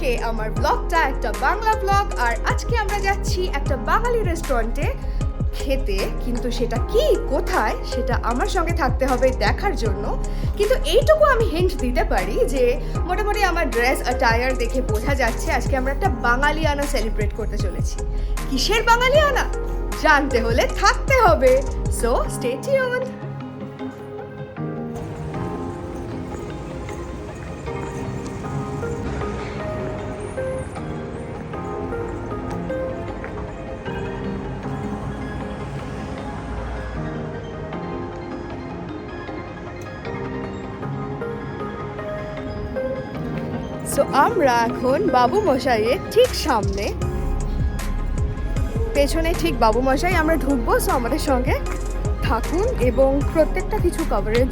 আজকে আমার ব্লগটা একটা বাংলা ব্লগ, আর আজকে আমরা যাচ্ছি একটা বাঙালি রেস্টুরেন্টে খেতে। কিন্তু সেটা কি, কোথায়, সেটা আমার সঙ্গে থাকতে হবে দেখার জন্য। কিন্তু এইটুকু আমি হিন্ট দিতে পারি যে মোটামুটি আমার ড্রেস অ্যাটায়ার দেখে বোঝা যাচ্ছে আজকে আমরা একটা বাঙালিয়ানা সেলিব্রেট করতে চলেছি। কিসের বাঙালিয়ানা জানতে হলে থাকতে হবে, সো স্টে টিউনড। সো আমরা এখন বাবু মশাইয়ের ঠিক সামনে, পেছনে ঠিক বাবু মশাই, আমরা ঢুকবো। সো আমাদের সঙ্গে থাকুন এবং প্রত্যেকটা কিছু কভারেজ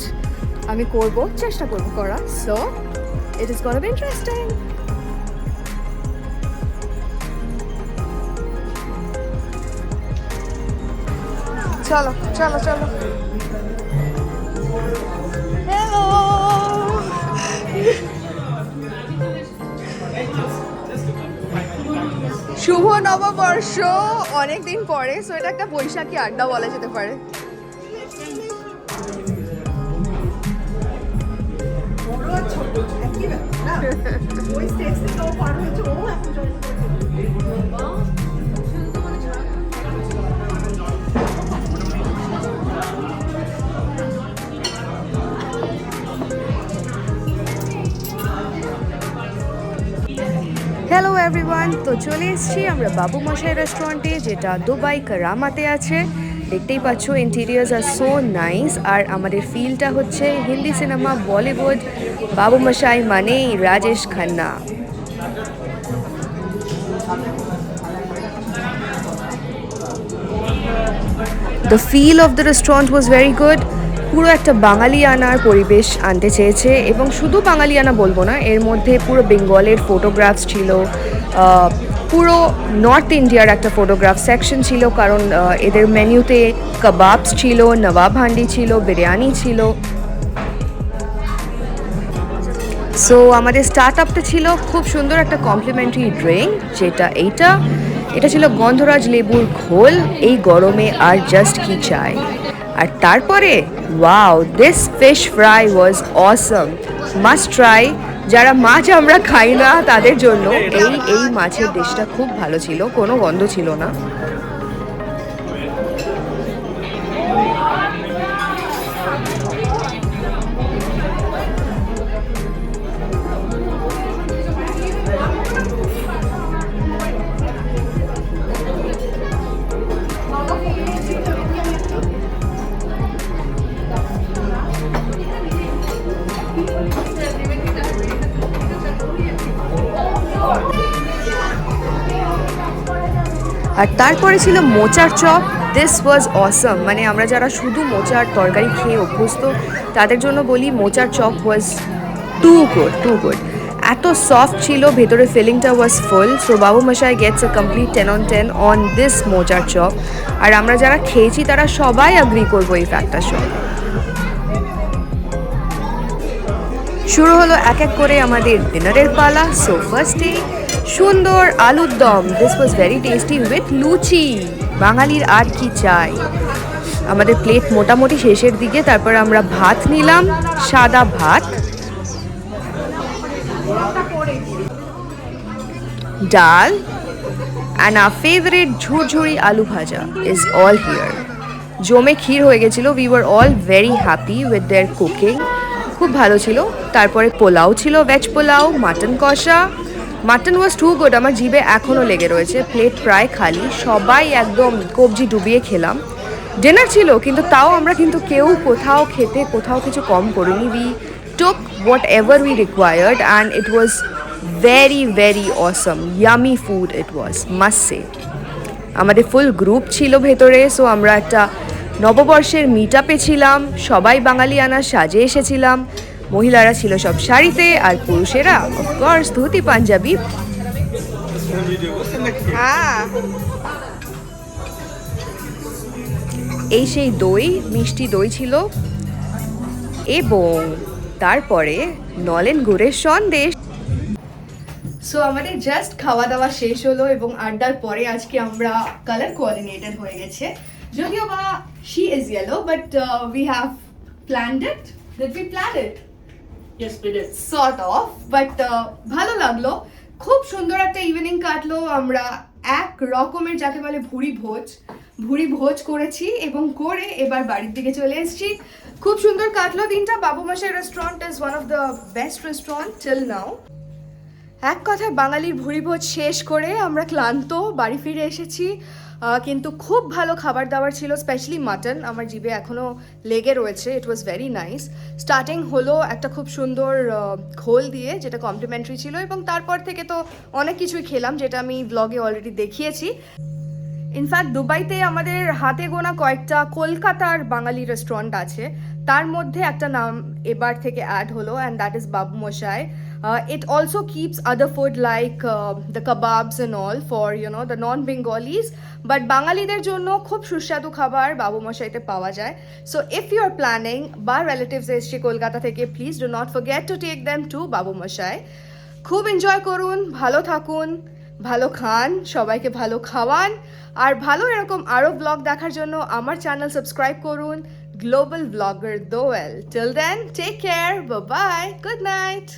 আমি করব, চেষ্টা করব করা। So it is gonna be interesting. চলো চলো চলো। হ্যালো, শুভ নববর্ষ অনেকদিন পরে, সো এটা একটা বৈশাখী আড্ডা বলা যেতে পারে। হ্যালো এভরিওয়ান, তো চলে এসেছি আমরা বাবু মশাই রেস্টুরেন্টে, যেটা দুবাই কারামাতে আছে। দেখতেই পাচ্ছ ইন্টেরিয়ার্স আর সো নাইস। আর আমাদের ফিলটা হচ্ছে হিন্দি সিনেমা, বলিউড, বাবু মশাই মানেই Rajesh Khanna. The feel of the restaurant was very good. পুরো একটা বাঙালিয়ানার পরিবেশ আনতে চেয়েছে, এবং শুধু বাঙালিয়ানা বলবো না, এর মধ্যে পুরো বেঙ্গলের ফটোগ্রাফস ছিল, পুরো নর্থ ইন্ডিয়ার একটা ফটোগ্রাফ সেকশন ছিল, কারণ এদের মেনুতে কাবাবস ছিল, নবাব হান্ডি ছিল, বিরিয়ানি ছিল। সো আমাদের স্টার্ট আপটা ছিল খুব সুন্দর একটা কমপ্লিমেন্টারি ড্রিঙ্ক, যেটা এটা ছিল গন্ধরাজ লেবুর ঘোল এই গরমে, আর জাস্ট কি চাই। আর তারপরে wow, this fish fry was Assam, must try. যারা মাছ আমরা খাই না তাদের জন্য এই মাছের ডিশটা খুব ভালো ছিল, কোনো গন্ধ ছিল না। আর তারপরে ছিল মোচার চপ। দিস ওয়াজ অসম, মানে আমরা যারা শুধু মোচার তরকারি খেয়ে অভ্যস্ত তাদের জন্য বলি, মোচার চপ ওয়াজ টু গুড। এত সফট ছিল, ভেতরে ফিলিংটা was full. So Babu Moshai gets a complete 10 on 10 on this মোচার চপ। আর আমরা যারা খেয়েছি তারা সবাই অ্যাগ্রি করবো এই ফ্যাক্টটার সঙ্গে। শুরু হলো এক এক করে আমাদের ডিনারের পালা। সো ফার্স্টে সুন্দর আলুর দম, this was very tasty with luchi. বাঙালির আর কি চাই। আমাদের প্লেট মোটামুটি শেষের দিকে, তারপর আমরা ভাত নিলাম, সাদা ভাত, ডাল, অ্যান্ড আওয়ার ফেভারিট ঝুরঝুরি আলু ভাজা ইজ অল হিয়ার। জমে ক্ষীর হয়ে গেছিলো। We were all very happy with their cooking, খুব ভালো ছিল। তারপরে পোলাও ছিল, ভেজ পোলাও, মাটন কষা। মাটন ওয়াজ টু গুড, আমার জিভে এখনও লেগে রয়েছে। প্লেট প্রায় খালি, সবাই একদম কবজি ডুবিয়ে খেলাম। ডিনার ছিল, কিন্তু তাও আমরা কিন্তু কেউ কোথাও খেতে কোথাও কিছু কম করিনি। We took what ever we required, and it was very awesome, yummy food it was, must say. আমাদের ফুল গ্রুপ ছিল ভেতরে। সো আমরা একটা নববর্ষের মিট আপে ছিলাম, সবাই বাঙালিয়ানা সাজে এসেছিলাম। মহিলারা ছিল সব শাড়িতে, আর পুরুষেরা অফকোর্স ধুতি পাঞ্জাবি। এই সেই দই, মিষ্টি দই ছিল, এবং তারপরে নলেন গুড়ের সন্দেশ। সো আমাদের জাস্ট খাওয়া দাওয়া শেষ হলো এবং আড্ডার পরে আজকে আমরা কালার কোঅর্ডিনেটেড হয়ে গেছে, যদিও বা she is yellow but we have planned it. Did we plan it? Yes, we did. Sort of, but ভালো লাগলো। খুব সুন্দর একটা ইভিনিং কাটলো। আমরা এক রকমের যাকে বলে ভুড়ি ভোজ করেছি এবং করে এবার বাড়ির দিকে চলে এসেছি। খুব সুন্দর কাটলো দিনটা। বাবু মশাই restaurant is one of the best restaurant till now. এক কথায় বাঙালির ভুড়িভোজ শেষ করে আমরা ক্লান্ত বাড়ি ফিরে এসেছি, কিন্তু খুব ভালো খাবার দাবার ছিল, স্পেশালি মাটন আমার জিভে এখনও লেগে রয়েছে। ইট ওয়াজ ভেরি নাইস। স্টার্টিং হলো একটা খুব সুন্দর ঘোল দিয়ে, যেটা কমপ্লিমেন্টারি ছিল, এবং তারপর থেকে তো অনেক কিছুই খেলাম যেটা আমি ব্লগে অলরেডি দেখিয়েছি। ইনফ্যাক্ট দুবাইতে আমাদের হাতে গোনা কয়েকটা কলকাতার বাঙালি রেস্টুরেন্ট আছে, তার মধ্যে একটা নাম এবার থেকে অ্যাড হলো, অ্যান্ড দ্যাট ইজ বাবু মশাই। It also keeps other food like the kebabs and all for the non-Bengalis, but বাঙালিদের জন্য খুব সুস্বাদু খাবার বাবু মশাইতে পাওয়া যায়। So if you are planning বা relatives এসছে কলকাতা থেকে, please do not forget to take them to বাবু মশাই। খুব এনজয় করুন, ভালো থাকুন, ভালো খান, সবাইকে ভালো খাওয়ান, আর ভালো এরকম আরও ব্লগ দেখার জন্য আমার চ্যানেল সাবস্ক্রাইব করুন, গ্লোবাল ব্লগার দোয়েল। Till then, take care, bye bye, good night.